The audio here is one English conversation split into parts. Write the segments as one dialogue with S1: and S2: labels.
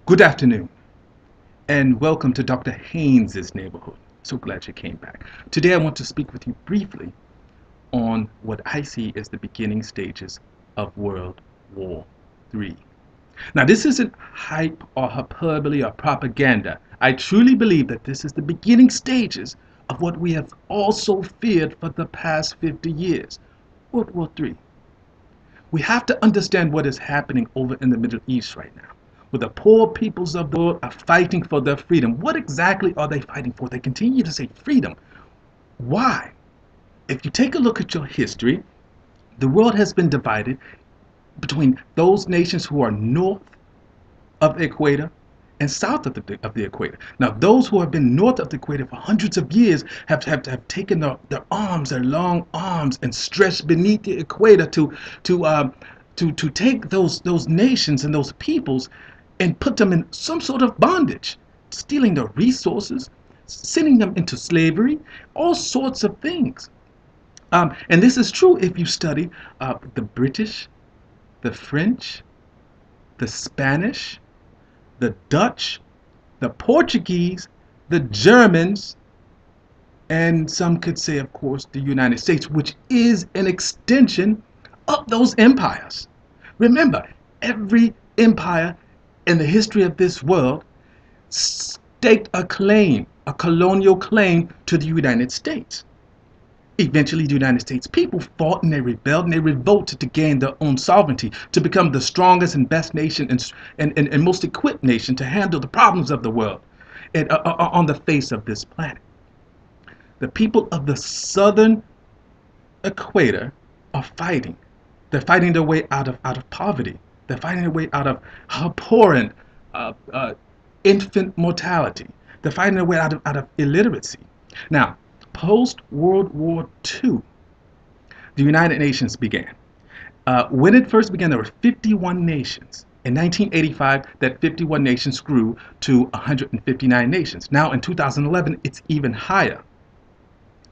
S1: Good afternoon, and welcome to Dr. Haynes' neighborhood. So glad you came back. Today I want to speak with you briefly on what I see as the beginning stages of World War III. Now, this isn't hype or hyperbole or propaganda. I truly believe that this is the beginning stages of what we have also feared for the past 50 years, World War III. We have to understand what is happening over in the Middle East right now, where the poor peoples of the world are fighting for their freedom. What exactly are they fighting for? They continue to say freedom. Why? If you take a look at your history, the world has been divided between those nations who are north of the equator and south of the equator. Now, those who have been north of the equator for hundreds of years have taken their arms, their long arms, and stretched beneath the equator to take those nations and those peoples and put them in some sort of bondage, stealing their resources, sending them into slavery, all sorts of things. And this is true if you study the British, the French, the Spanish, the Dutch, the Portuguese, the Germans, and some could say, of course, the United States, which is an extension of those empires. Remember, every empire in the history of this world staked a claim, a colonial claim to the United States. Eventually, the United States people fought and they rebelled and they revolted to gain their own sovereignty, to become the strongest and best nation and most equipped nation to handle the problems of the world and on the face of this planet. The people of the southern equator are fighting. They're fighting their way out of poverty. They're fighting their way out of abhorrent infant mortality. They're fighting their way out of illiteracy. Now, post-World War II, the United Nations began. When it first began, there were 51 nations. In 1985, that 51 nations grew to 159 nations. Now, in 2011, it's even higher.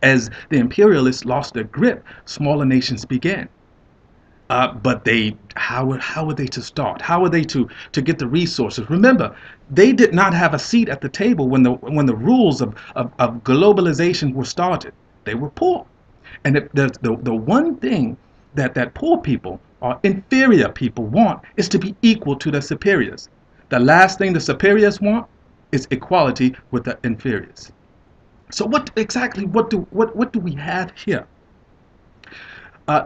S1: As the imperialists lost their grip, smaller nations began. But how were they to start? How were they to get the resources? Remember, they did not have a seat at the table when the rules of globalization were started. They were poor, and the one thing that poor people or inferior people want is to be equal to their superiors. The last thing the superiors want is equality with the inferiors. So what do we have here?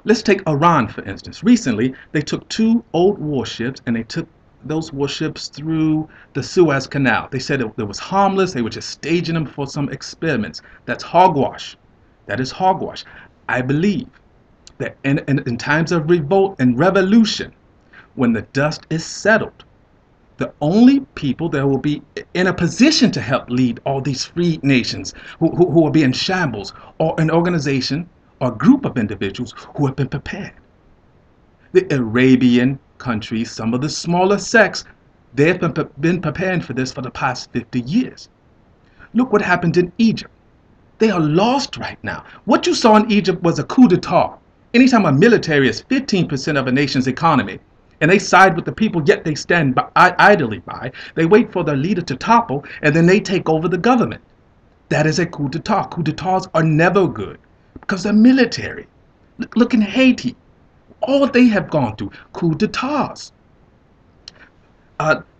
S1: Let's take Iran, for instance. Recently, they took two old warships and they took those warships through the Suez Canal. They said it was harmless. They were just staging them for some experiments. That's hogwash. That is hogwash. I believe that in times of revolt and revolution, when the dust is settled, the only people that will be in a position to help lead all these free nations who will be in shambles, or an organization or group of individuals who have been prepared. The Arabian countries, some of the smaller sects, they have been preparing for this for the past 50 years. Look what happened in Egypt. They are lost right now. What you saw in Egypt was a coup d'etat. Anytime a military is 15% of a nation's economy, and they side with the people, yet they stand idly by, they wait for their leader to topple, and then they take over the government. That is a coup d'etat. Coup d'etats are never good, because they're military. Look in Haiti. All they have gone through, coup d'etats.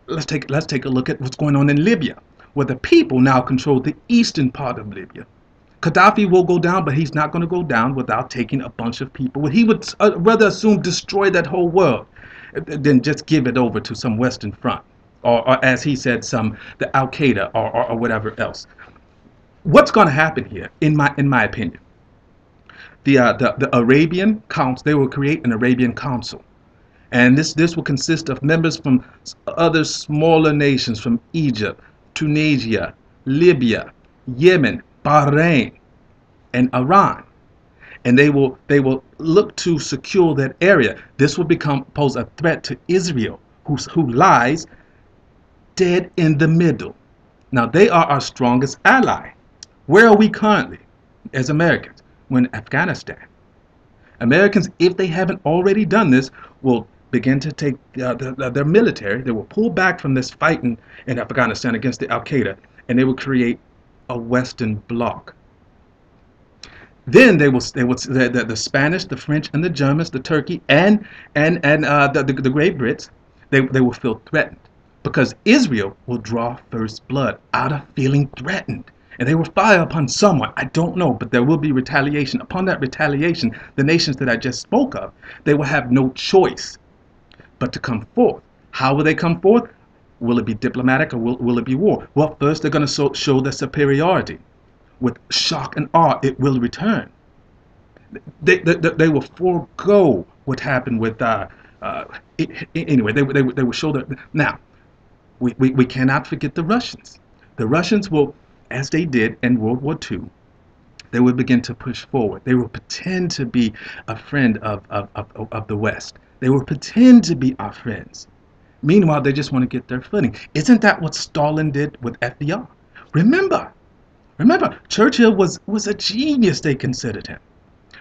S1: Let's take a look at what's going on in Libya, where the people now control the eastern part of Libya. Gaddafi will go down, but he's not going to go down without taking a bunch of people. He would rather assume destroy that whole world than just give it over to some Western front, or as he said, the Al Qaeda or whatever else. What's going to happen here, in my opinion? The Arabian Council, they will create an Arabian Council. And this will consist of members from other smaller nations, from Egypt, Tunisia, Libya, Yemen, Bahrain, and Iran. And they will look to secure that area. This will pose a threat to Israel, who lies dead in the middle. Now, they are our strongest ally. Where are we currently as Americans? We're in Afghanistan. Americans, if they haven't already done this, will begin to take their military. They will pull back from this fight in Afghanistan against the Al Qaeda, and they will create a Western bloc. Then the Spanish, the French, and the Germans, the Turkey, and the Great Brits, they will feel threatened because Israel will draw first blood out of feeling threatened. And they will fire upon someone. I don't know, but there will be retaliation. Upon that retaliation, the nations that I just spoke of, they will have no choice but to come forth. How will they come forth? Will it be diplomatic or will it be war? Well, first they're going to show their superiority. With shock and awe, it will return. They will forego what happened with anyway. They will show that. Now, we cannot forget the Russians. The Russians will, as they did in World War II, they will begin to push forward. They will pretend to be a friend of the West. They will pretend to be our friends. Meanwhile, they just want to get their footing. Isn't that what Stalin did with FDR? Remember, Churchill was a genius, they considered him.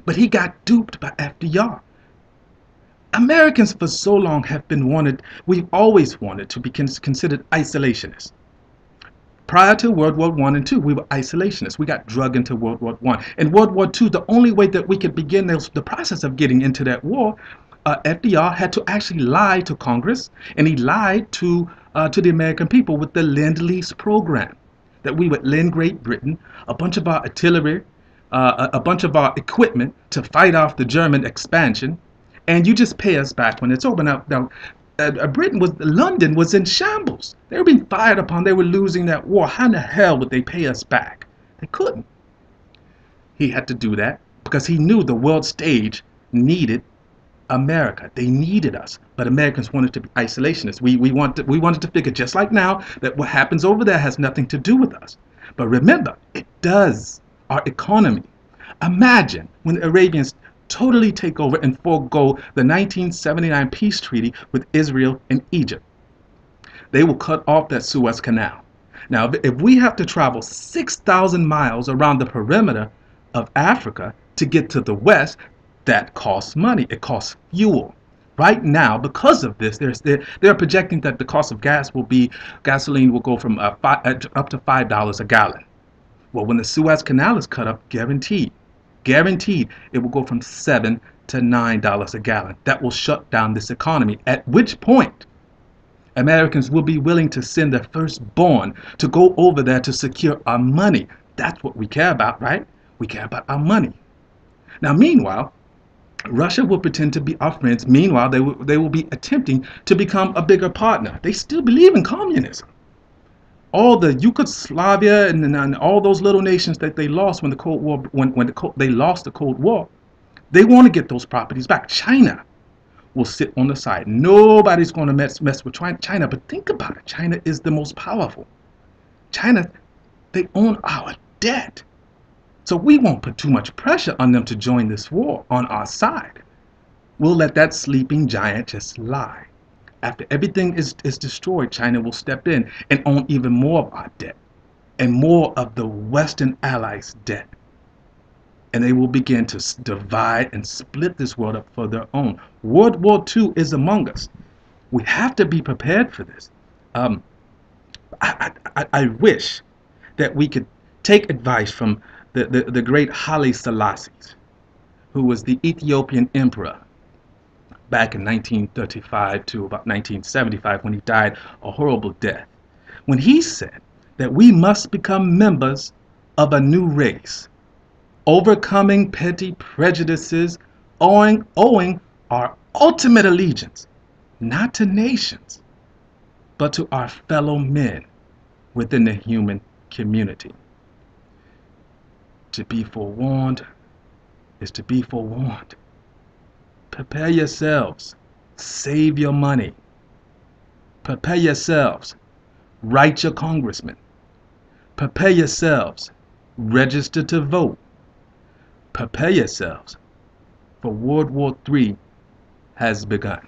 S1: But he got duped by FDR. Americans for so long we've always wanted to be considered isolationists. Prior to World War I and II, we were isolationists. We got drug into World War I. In World War II, the only way that we could begin the process of getting into that war, FDR had to actually lie to Congress, and he lied to the American people with the Lend-Lease program. That we would lend Great Britain a bunch of our artillery, a bunch of our equipment to fight off the German expansion, and you just pay us back when it's over. Now London was in shambles. They were being fired upon. They were losing that war. How in the hell would they pay us back? They couldn't. He had to do that because he knew the world stage needed America. They needed us, but Americans wanted to be isolationists. We wanted to figure, just like now, that what happens over there has nothing to do with us. But remember, it does. Our economy. Imagine when the Arabians totally take over and forego the 1979 peace treaty with Israel and Egypt. They will cut off that Suez Canal. Now, if we have to travel 6,000 miles around the perimeter of Africa to get to the West, that costs money. It costs fuel. Right now, because of this, they're projecting that the cost of gasoline will go from up to $5 a gallon. Well, when the Suez Canal is cut up, guaranteed, it will go from $7 to $9 a gallon. That will shut down this economy, at which point Americans will be willing to send their firstborn to go over there to secure our money. That's what we care about, right? We care about our money. Now, meanwhile, Russia will pretend to be our friends. Meanwhile, they will be attempting to become a bigger partner. They still believe in communism. All the Yugoslavia and all those little nations that they lost when the Cold War, they lost the Cold War, they want to get those properties back. China will sit on the side. Nobody's going to mess with China. But think about it. China is the most powerful. China, they own our debt. So we won't put too much pressure on them to join this war on our side. We'll let that sleeping giant just lie. After everything is destroyed, China will step in and own even more of our debt and more of the Western allies' debt. And they will begin to divide and split this world up for their own. World War II is among us. We have to be prepared for this. I wish that we could take advice from the great Haile Selassie, who was the Ethiopian emperor back in 1935 to about 1975, when he died a horrible death, when he said that we must become members of a new race, overcoming petty prejudices, owing our ultimate allegiance not to nations, but to our fellow men within the human community. To be forewarned is to be forewarned. Prepare yourselves. Save your money. Prepare yourselves. Write your congressman. Prepare yourselves. Register to vote. Prepare yourselves, for World War III has begun.